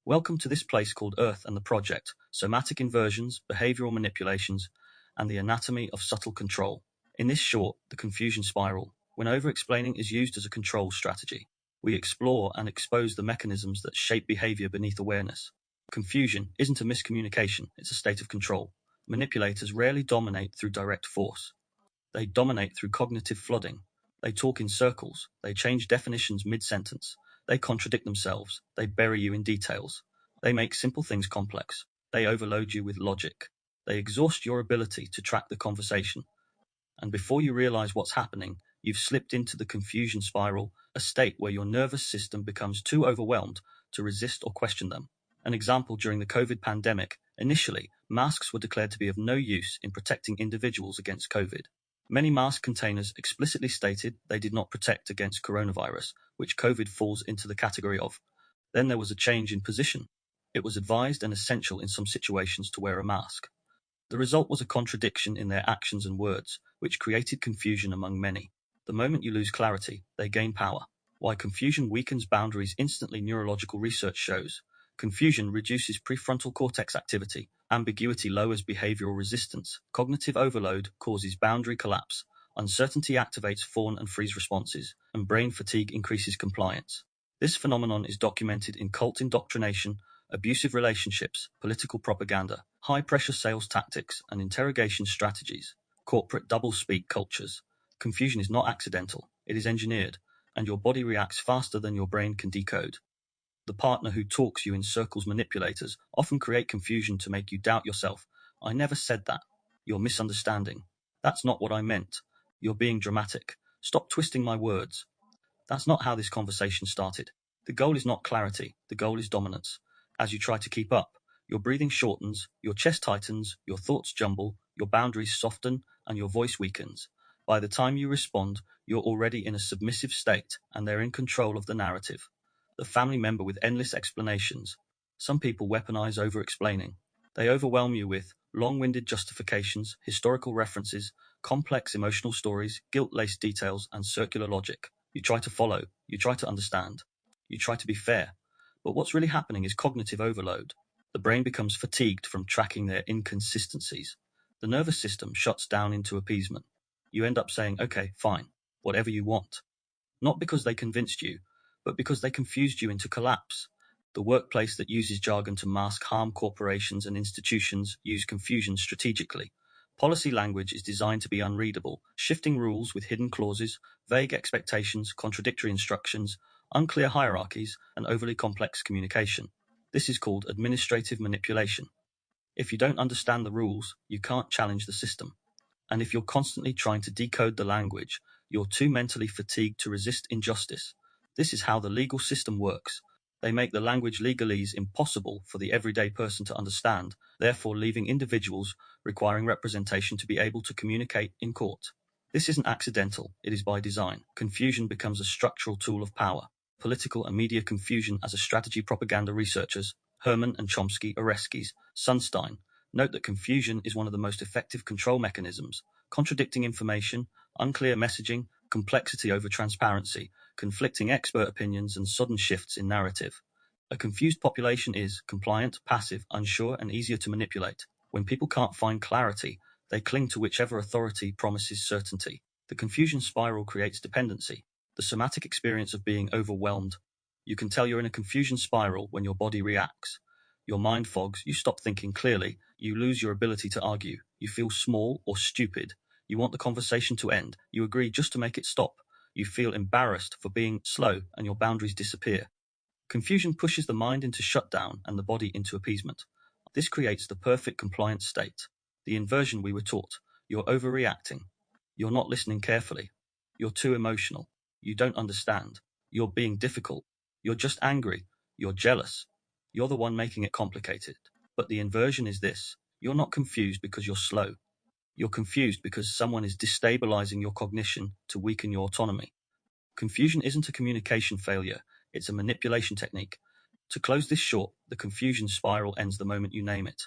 Welcome to this place called Earth and the Project, Somatic Inversions, Behavioral Manipulations, and the Anatomy of Subtle Control. In this short, The Confusion Spiral, when over-explaining is used as a control strategy, we explore and expose the mechanisms that shape behavior beneath awareness. Confusion isn't a miscommunication, it's a state of control. Manipulators rarely dominate through direct force. They dominate through cognitive flooding. They talk in circles. They change definitions mid-sentence. They contradict themselves. They bury you in details. They make simple things complex. They overload you with logic. They exhaust your ability to track the conversation. And before you realize what's happening, you've slipped into the confusion spiral, a state where your nervous system becomes too overwhelmed to resist or question them. An example during the COVID pandemic, initially, masks were declared to be of no use in protecting individuals against COVID. Many mask containers explicitly stated they did not protect against coronavirus, which COVID falls into the category of. Then there was a change in position. It was advised and essential in some situations to wear a mask. The result was a contradiction in their actions and words, which created confusion among many. The moment you lose clarity, they gain power. Why confusion weakens boundaries instantly, neurological research shows. Confusion reduces prefrontal cortex activity. Ambiguity lowers behavioral resistance. Cognitive overload causes boundary collapse. Uncertainty activates fawn and freeze responses, and brain fatigue increases compliance. This phenomenon is documented in cult indoctrination, abusive relationships, political propaganda, high-pressure sales tactics, and interrogation strategies, corporate double-speak cultures. Confusion is not accidental, it is engineered, and your body reacts faster than your brain can decode. The partner who talks you in circles, manipulators, often create confusion to make you doubt yourself. I never said that. You're misunderstanding. That's not what I meant. You're being dramatic. Stop twisting my words. That's not how this conversation started. The goal is not clarity. The goal is dominance. As you try to keep up, your breathing shortens, your chest tightens, your thoughts jumble, your boundaries soften, and your voice weakens. By the time you respond, you're already in a submissive state, and they're in control of the narrative. The family member with endless explanations. Some people weaponize over-explaining. They overwhelm you with long-winded justifications, historical references, complex emotional stories, guilt-laced details, and circular logic. You try to follow, you try to understand, you try to be fair. But what's really happening is cognitive overload. The brain becomes fatigued from tracking their inconsistencies. The nervous system shuts down into appeasement. You end up saying, okay, fine, whatever you want. Not because they convinced you, but because they confused you into collapse. The workplace that uses jargon to mask harm, corporations and institutions use confusion strategically. Policy language is designed to be unreadable, shifting rules with hidden clauses, vague expectations, contradictory instructions, unclear hierarchies, and overly complex communication. This is called administrative manipulation. If you don't understand the rules, you can't challenge the system. And if you're constantly trying to decode the language, you're too mentally fatigued to resist injustice. This is how the legal system works. They make the language legalese impossible for the everyday person to understand, therefore leaving individuals requiring representation to be able to communicate in court. This isn't accidental, it is by design. Confusion becomes a structural tool of power. Political and media confusion as a strategy. Propaganda researchers, Herman and Chomsky, Oreskes, Sunstein, note that confusion is one of the most effective control mechanisms. Contradicting information, unclear messaging, complexity over transparency, conflicting expert opinions, and sudden shifts in narrative. A confused population is compliant, passive, unsure, and easier to manipulate. When people can't find clarity, they cling to whichever authority promises certainty. The confusion spiral creates dependency, the somatic experience of being overwhelmed. You can tell you're in a confusion spiral when your body reacts. Your mind fogs, you stop thinking clearly, you lose your ability to argue, you feel small or stupid, you want the conversation to end, you agree just to make it stop, you feel embarrassed for being slow, and your boundaries disappear. Confusion pushes the mind into shutdown and the body into appeasement. This creates the perfect compliant state. The inversion we were taught. You're overreacting. You're not listening carefully. You're too emotional. You don't understand. You're being difficult. You're just angry. You're jealous. You're the one making it complicated. But the inversion is this. You're not confused because you're slow. You're confused because someone is destabilizing your cognition to weaken your autonomy. Confusion isn't a communication failure, it's a manipulation technique. To close this short, the confusion spiral ends the moment you name it.